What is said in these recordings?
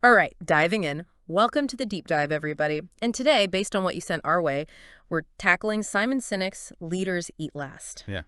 All right, diving in. Welcome to the deep dive, everybody. And today, based on what you sent our way, we're tackling Simon Sinek's Leaders Eat Last. Yeah.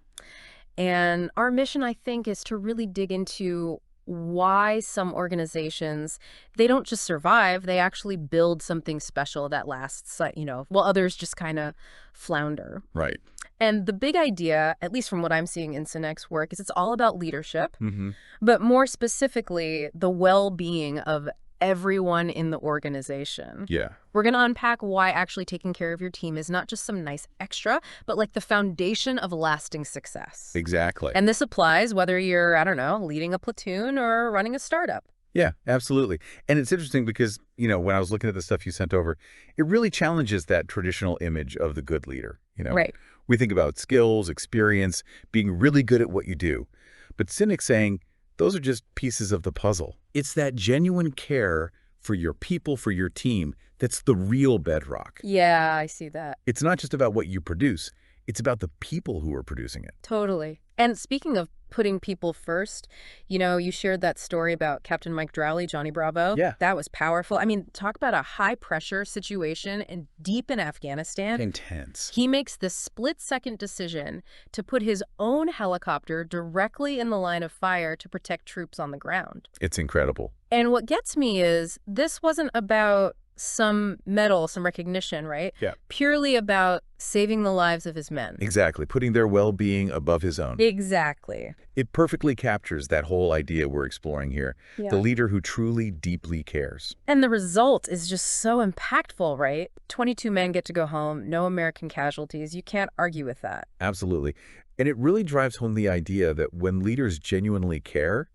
And our mission, I think, is to really dig into why some organizations, they don't just survive, they actually build something special that lasts, while others just kind of flounder. Right. And the big idea, at least from what I'm seeing in Sinek's work, is it's all about leadership, Mm-hmm. but more specifically, the well-being of everyone in the organization. Yeah. We're going to unpack why actually taking care of your team is not just some nice extra, but like the foundation of lasting success. Exactly. And this applies whether you're, I don't know, leading a platoon or running a startup. Yeah, absolutely. And it's interesting because, when I was looking at the stuff you sent over, it really challenges that traditional image of the good leader. Right. We think about skills, experience, being really good at what you do. But Sinek's saying those are just pieces of the puzzle. It's that genuine care for your people, for your team, that's the real bedrock. Yeah, I see that. It's not just about what you produce. It's about the people who are producing it. Totally. And speaking of putting people first, you shared that story about Captain Mike Drowley, Johnny Bravo. Yeah. That was powerful. I mean, talk about a high-pressure situation and deep in Afghanistan. Intense. He makes the split-second decision to put his own helicopter directly in the line of fire to protect troops on the ground. It's incredible. And what gets me is this wasn't about some medal, some recognition, right? Yeah. Purely about saving the lives of his men. Exactly. Putting their well-being above his own. Exactly. It perfectly captures that whole idea we're exploring here. Yeah. The leader who truly, deeply cares. And the result is just so impactful, right? 22 men get to go home, no American casualties. You can't argue with that. Absolutely. And it really drives home the idea that when leaders genuinely care,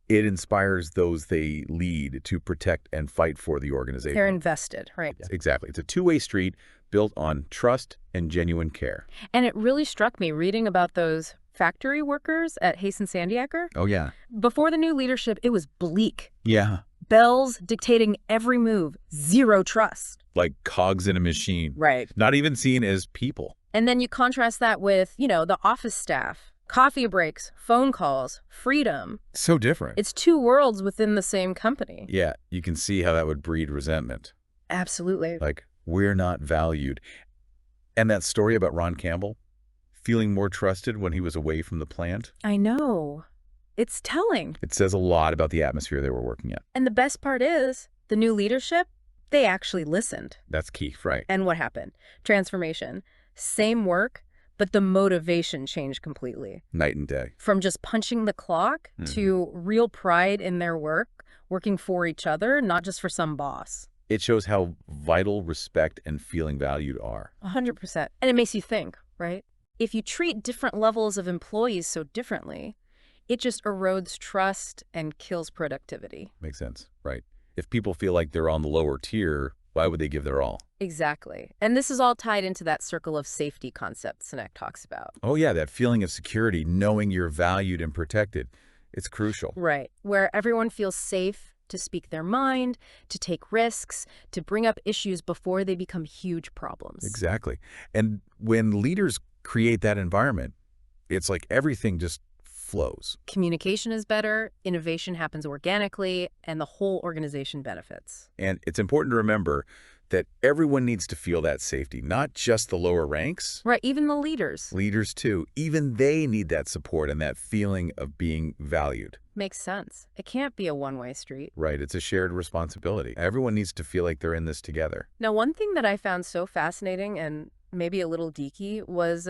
it inspires those they lead to protect and fight for the organization. They're invested, right? Exactly. It's a two-way street built on trust and genuine care. And it really struck me reading about those factory workers at Hayes and Sandiaker. Oh, yeah. Before the new leadership, it was bleak. Yeah. Bells dictating every move, zero trust. Like cogs in a machine. Right. Not even seen as people. And then you contrast that with, the office staff. Coffee breaks, phone calls, freedom. So different. It's two worlds within the same company. Yeah, you can see how that would breed resentment. Absolutely. Like, we're not valued. And that story about Ron Campbell, feeling more trusted when he was away from the plant, I know. It's telling. it says a lot about the atmosphere they were working in. And the best part is, the new leadership, they actually listened. That's key, right? And what happened? Transformation. Same work, but the motivation changed completely. Night and day. From just punching the clock to real pride in their work, working for each other, not just for some boss. It shows how vital respect and feeling valued are. 100%. And it makes you think, right? If you treat different levels of employees so differently, it just erodes trust and kills productivity. Makes sense, right? If people feel like they're on the lower tier, why would they give their all? Exactly. And this is all tied into that circle of safety concept Sinek talks about. Oh, yeah, that feeling of security, knowing you're valued and protected. It's crucial. Right. Where everyone feels safe to speak their mind, to take risks, to bring up issues before they become huge problems. Exactly. And when leaders create that environment, it's like everything just flows. Communication is better, innovation happens organically, and the whole organization benefits. And it's important to remember that everyone needs to feel that safety, not just the lower ranks. Right, even the leaders. Leaders, too. Even they need that support and that feeling of being valued. Makes sense. It can't be a one-way street. Right. It's a shared responsibility. Everyone needs to feel like they're in this together. Now, one thing that I found so fascinating and maybe a little geeky was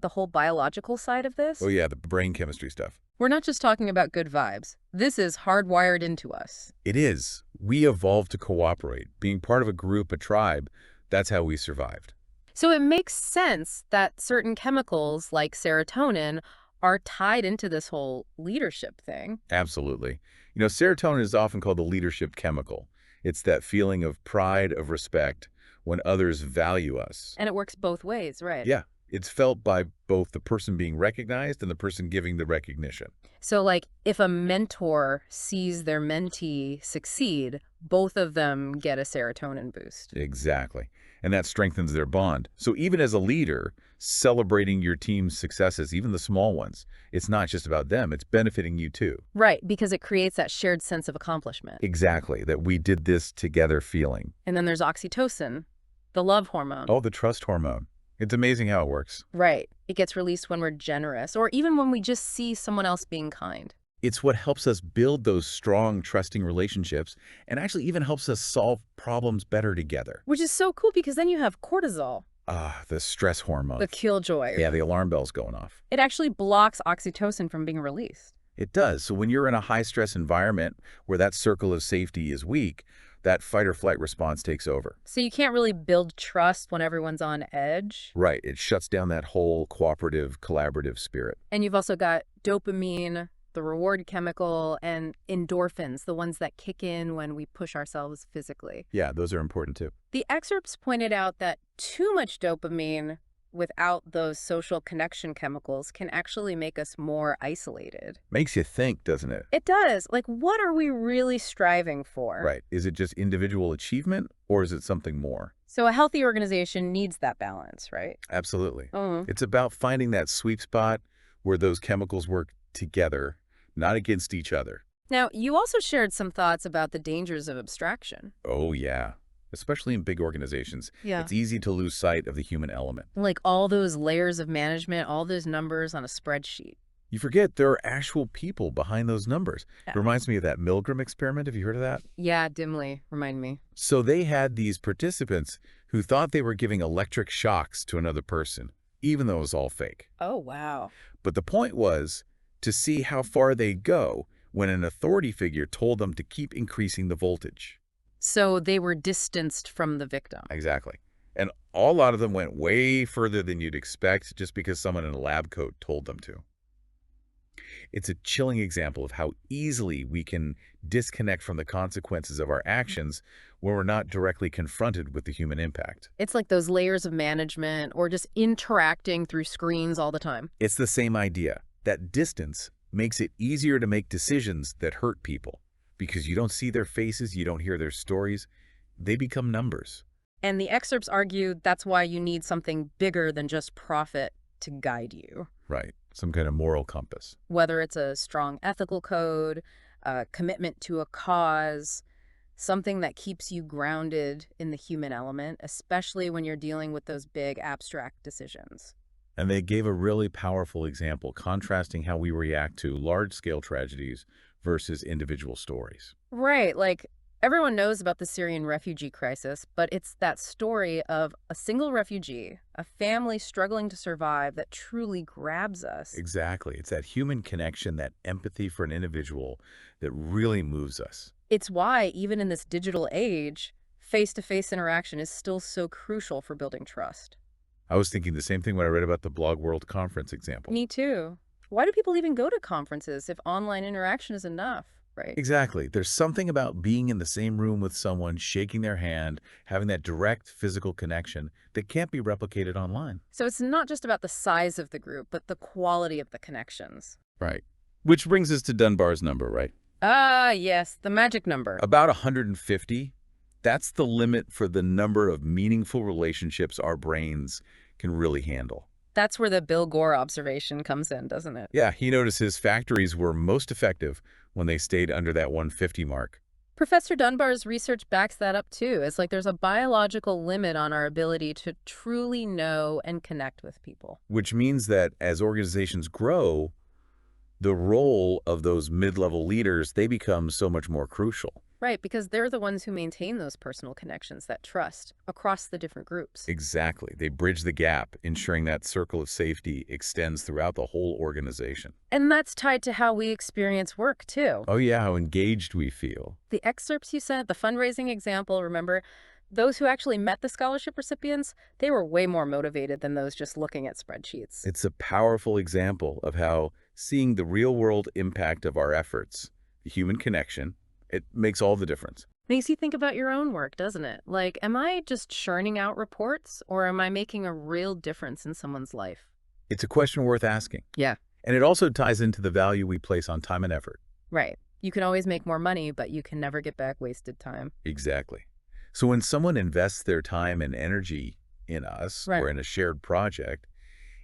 the whole biological side of this. Oh, yeah, the brain chemistry stuff. We're not just talking about good vibes. This is hardwired into us. It is. We evolved to cooperate. Being part of a group, a tribe, that's how we survived. So it makes sense that certain chemicals like serotonin are tied into this whole leadership thing. Absolutely. Serotonin is often called the leadership chemical. It's that feeling of pride, of respect, when others value us. And it works both ways, right? Yeah. It's felt by both the person being recognized and the person giving the recognition. So, like, if a mentor sees their mentee succeed, both of them get a serotonin boost. Exactly. And that strengthens their bond. So even as a leader, celebrating your team's successes, even the small ones, it's not just about them, it's benefiting you too. Right, because it creates that shared sense of accomplishment. Exactly, that we did this together feeling. And then there's oxytocin, the love hormone. Oh, the trust hormone. It's amazing how it works. Right. It gets released when we're generous, or even when we just see someone else being kind. It's what helps us build those strong, trusting relationships and actually even helps us solve problems better together. Which is so cool because then you have cortisol, Ah, the stress hormone. the killjoy. Yeah, the alarm bell's going off. It actually blocks oxytocin from being released. It does. So when you're in a high-stress environment where that circle of safety is weak, that fight or flight response takes over. So you can't really build trust when everyone's on edge. Right. It shuts down that whole cooperative, collaborative spirit. And you've also got dopamine, the reward chemical, and endorphins, the ones that kick in when we push ourselves physically. Yeah, those are important too. The excerpts pointed out that too much dopamine without those social connection chemicals can actually make us more isolated. Makes you think, doesn't it? It does. Like, what are we really striving for? Right. Is it just individual achievement or is it something more? So a healthy organization needs that balance, right? Absolutely. Mm. It's about finding that sweet spot where those chemicals work together, not against each other. Now, you also shared some thoughts about the dangers of abstraction. Oh, yeah. Especially in big organizations. Yeah. It's easy to lose sight of the human element. Like all those layers of management, all those numbers on a spreadsheet. You forget there are actual people behind those numbers. Yeah. It reminds me of that Milgram experiment. Have you heard of that? Yeah, dimly. Remind me. So they had these participants who thought they were giving electric shocks to another person, even though it was all fake. Oh, wow. But the point was to see how far they'd go when an authority figure told them to keep increasing the voltage. So they were distanced from the victim. Exactly. And a lot of them went way further than you'd expect just because someone in a lab coat told them to. It's a chilling example of how easily we can disconnect from the consequences of our actions when we're not directly confronted with the human impact. It's like those layers of management or just interacting through screens all the time. It's the same idea. That distance makes it easier to make decisions that hurt people because you don't see their faces, you don't hear their stories. They become numbers. And the excerpts argue that's why you need something bigger than just profit to guide you. Right. Some kind of moral compass. Whether it's a strong ethical code, a commitment to a cause, something that keeps you grounded in the human element, especially when you're dealing with those big abstract decisions. And they gave a really powerful example contrasting how we react to large-scale tragedies versus individual stories. Right, like everyone knows about the Syrian refugee crisis, but it's that story of a single refugee, a family struggling to survive that truly grabs us. Exactly. It's that human connection, that empathy for an individual that really moves us. It's why, even in this digital age, face-to-face interaction is still so crucial for building trust. I was thinking the same thing when I read about the Blog World Conference example. Me too. Why do people even go to conferences if online interaction is enough, right? Exactly. There's something about being in the same room with someone, shaking their hand, having that direct physical connection that can't be replicated online. So it's not just about the size of the group, but the quality of the connections. Right. Which brings us to Dunbar's number, right? Ah, yes, the magic number. About 150. That's the limit for the number of meaningful relationships our brains can really handle. That's where the Bill Gore observation comes in, doesn't it? Yeah, he noticed his factories were most effective when they stayed under that 150 mark. Professor Dunbar's research backs that up too. It's like there's a biological limit on our ability to truly know and connect with people. Which means that as organizations grow, the role of those mid-level leaders, they become so much more crucial. Right, because they're the ones who maintain those personal connections, that trust, across the different groups. Exactly. They bridge the gap, ensuring that circle of safety extends throughout the whole organization. And that's tied to how we experience work, too. Oh yeah, how engaged we feel. The excerpts you sent, the fundraising example, remember, those who actually met the scholarship recipients, they were way more motivated than those just looking at spreadsheets. It's a powerful example of how seeing the real-world impact of our efforts, the human connection, it makes all the difference. Makes you think about your own work, doesn't it? Like, am I just churning out reports or am I making a real difference in someone's life? It's a question worth asking. Yeah. And it also ties into the value we place on time and effort. Right. You can always make more money, but you can never get back wasted time. Exactly. So when someone invests their time and energy in us Right. or in a shared project,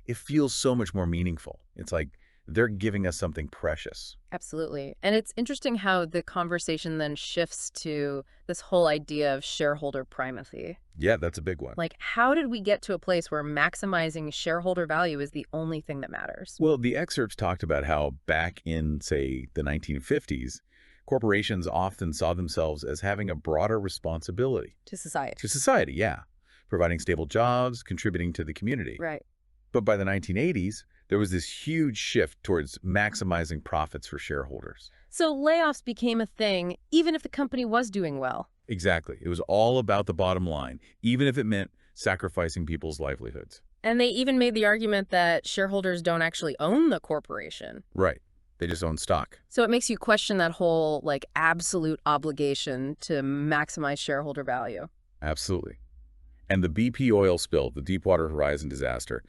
it feels so much more meaningful. It's like they're giving us something precious. Absolutely. And it's interesting how the conversation then shifts to this whole idea of shareholder primacy. Yeah, that's a big one. Like, how did we get to a place where maximizing shareholder value is the only thing that matters? Well, the excerpts talked about how back in, say, the 1950s, corporations often saw themselves as having a broader responsibility To society. to society, yeah, providing stable jobs, contributing to the community. Right. But by the 1980s, there was this huge shift towards maximizing profits for shareholders. So layoffs became a thing, even if the company was doing well. Exactly. It was all about the bottom line, even if it meant sacrificing people's livelihoods. And they even made the argument that shareholders don't actually own the corporation. Right. They just own stock. So it makes you question that whole, like, absolute obligation to maximize shareholder value. Absolutely. And the BP oil spill, the Deepwater Horizon disaster,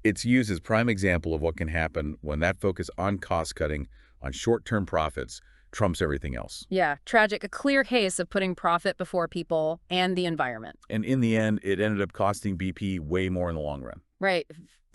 it's used as prime example of what can happen when that focus on cost cutting, on short-term profits, trumps everything else. Yeah, tragic. A clear case of putting profit before people and the environment. And in the end, it ended up costing BP way more in the long run. Right.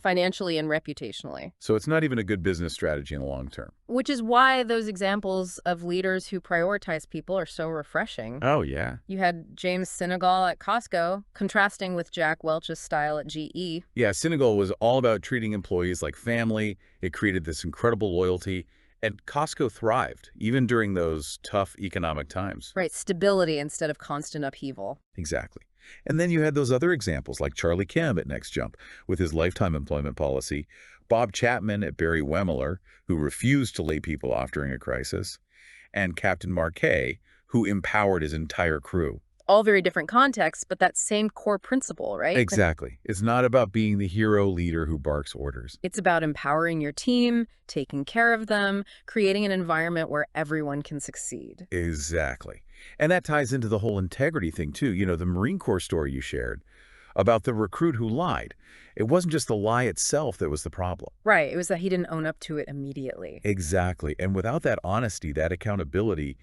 Financially and reputationally. So it's not even a good business strategy in the long term. Which is why those examples of leaders who prioritize people are so refreshing. Oh, yeah. You had James Sinegal at Costco, contrasting with Jack Welch's style at GE. Yeah, Senegal was all about treating employees like family. It created this incredible loyalty. And Costco thrived, even during those tough economic times. Right, stability instead of constant upheaval. Exactly. And then you had those other examples like Charlie Kim at NextJump with his lifetime employment policy, Bob Chapman at Barry Wemmeler, who refused to lay people off during a crisis, and Captain Marquet, who empowered his entire crew. All very different contexts, but that same core principle, right? Exactly. It's not about being the hero leader who barks orders. It's about empowering your team, taking care of them, creating an environment where everyone can succeed. Exactly. And that ties into the whole integrity thing, too. You know, the Marine Corps story you shared about the recruit who lied. It wasn't just the lie itself that was the problem. Right, it was that he didn't own up to it immediately. Exactly. And without that honesty, that accountability,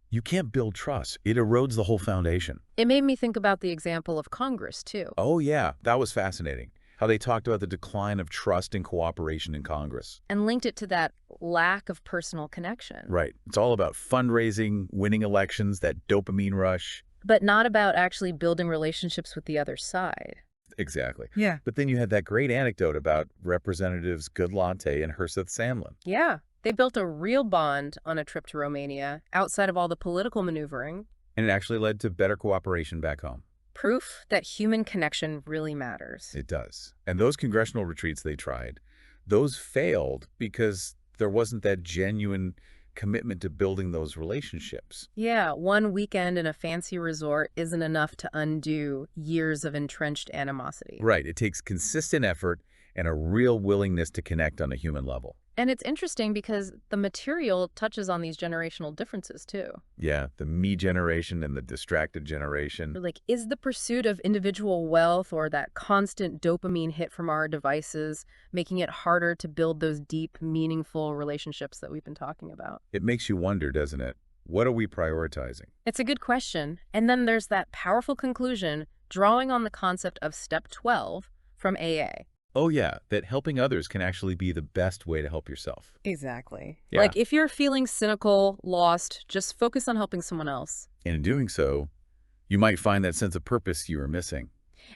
you can't build trust. It erodes the whole foundation. It made me think about the example of Congress, too. Oh, yeah. That was fascinating. How they talked about the decline of trust and cooperation in Congress. And linked it to that lack of personal connection. Right. It's all about fundraising, winning elections, that dopamine rush. But not about actually building relationships with the other side. Exactly. Yeah. But then you had that great anecdote about Representatives Goodlatte and Herseth Samlin. Yeah. They built a real bond on a trip to Romania, outside of all the political maneuvering. And it actually led to better cooperation back home. Proof that human connection really matters. It does. And those congressional retreats they tried, those failed because there wasn't that genuine commitment to building those relationships. Yeah, one weekend in a fancy resort isn't enough to undo years of entrenched animosity. Right. It takes consistent effort and a real willingness to connect on a human level. And it's interesting because the material touches on these generational differences, too. Yeah, the me generation and the distracted generation. Like, is the pursuit of individual wealth or that constant dopamine hit from our devices making it harder to build those deep, meaningful relationships that we've been talking about? It makes you wonder, doesn't it? What are we prioritizing? It's a good question. And then there's that powerful conclusion drawing on the concept of Step 12 from AA. Oh, yeah, that helping others can actually be the best way to help yourself. Exactly. Yeah. Like, if you're feeling cynical, lost, just focus on helping someone else. And in doing so, you might find that sense of purpose you were missing.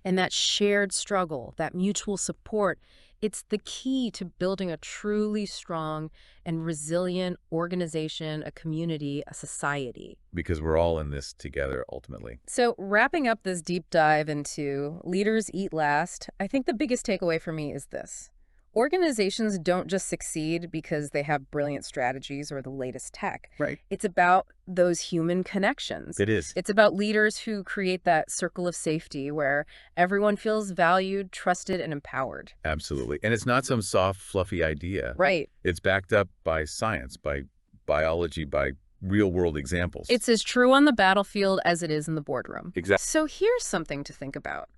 And that shared struggle, that mutual support, it's the key to building a truly strong and resilient organization, a community, a society. Because we're all in this together, ultimately. So wrapping up this deep dive into Leaders Eat Last, I think the biggest takeaway for me is this. Organizations don't just succeed because they have brilliant strategies or the latest tech. Right. It's about those human connections. It is. It's about leaders who create that circle of safety where everyone feels valued, trusted, and empowered. Absolutely. And it's not some soft, fluffy idea. Right. It's backed up by science, by biology, by real-world examples. It's as true on the battlefield as it is in the boardroom. Exactly. So here's something to think about.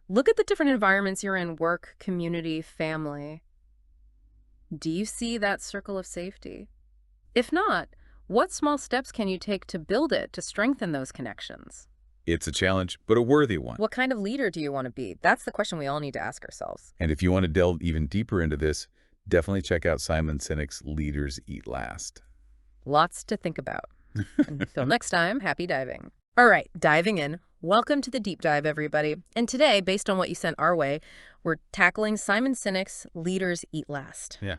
Look at the different environments you're in: work, community, family. Do you see that circle of safety? If not, what small steps can you take to build it, to strengthen those connections? It's a challenge, but a worthy one. What kind of leader do you want to be? That's the question we all need to ask ourselves. And if you want to delve even deeper into this, definitely check out Simon Sinek's Leaders Eat Last. Lots to think about. Until next time, happy diving. All right, diving in. Welcome to the Deep Dive, everybody. And today, based on what you sent our way, we're tackling Simon Sinek's Leaders Eat Last. Yeah.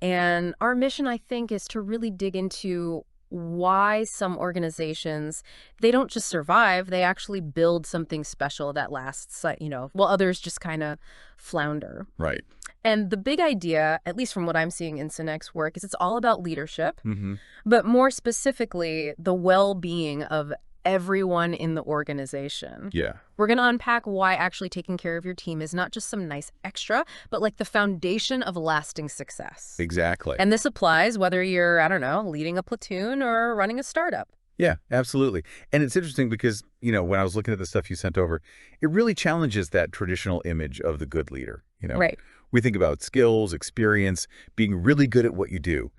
And our mission, I think, is to really dig into why some organizations, they don't just survive, they actually build something special that lasts, while others just kind of flounder. Right. And the big idea, at least from what I'm seeing in Sinek's work, is it's all about leadership, Mm-hmm. but more specifically, the well-being of everyone in the organization. Yeah. We're going to unpack why actually taking care of your team is not just some nice extra, but like the foundation of lasting success. Exactly. And this applies whether you're, leading a platoon or running a startup. Yeah, absolutely. And it's interesting because, when I was looking at the stuff you sent over, it really challenges that traditional image of the good leader. Right. We think about skills, experience, being really good at what you do.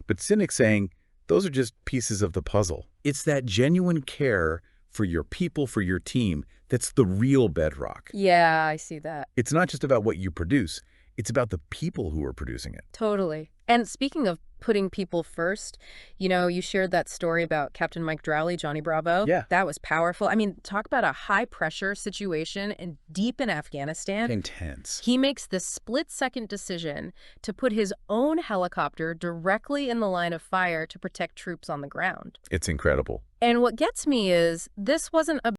But Sinek's saying those are just pieces of the puzzle. It's that genuine care for your people, for your team, that's the real bedrock. Yeah, I see that. It's not just about what you produce. It's about the people who are producing it. Totally. And speaking of putting people first, you shared that story about Captain Mike Drowley, Johnny Bravo. Yeah. That was powerful. I mean, talk about a high-pressure situation and deep in Afghanistan. Intense. He makes the split-second decision to put his own helicopter directly in the line of fire to protect troops on the ground. It's incredible. And what gets me is this wasn't a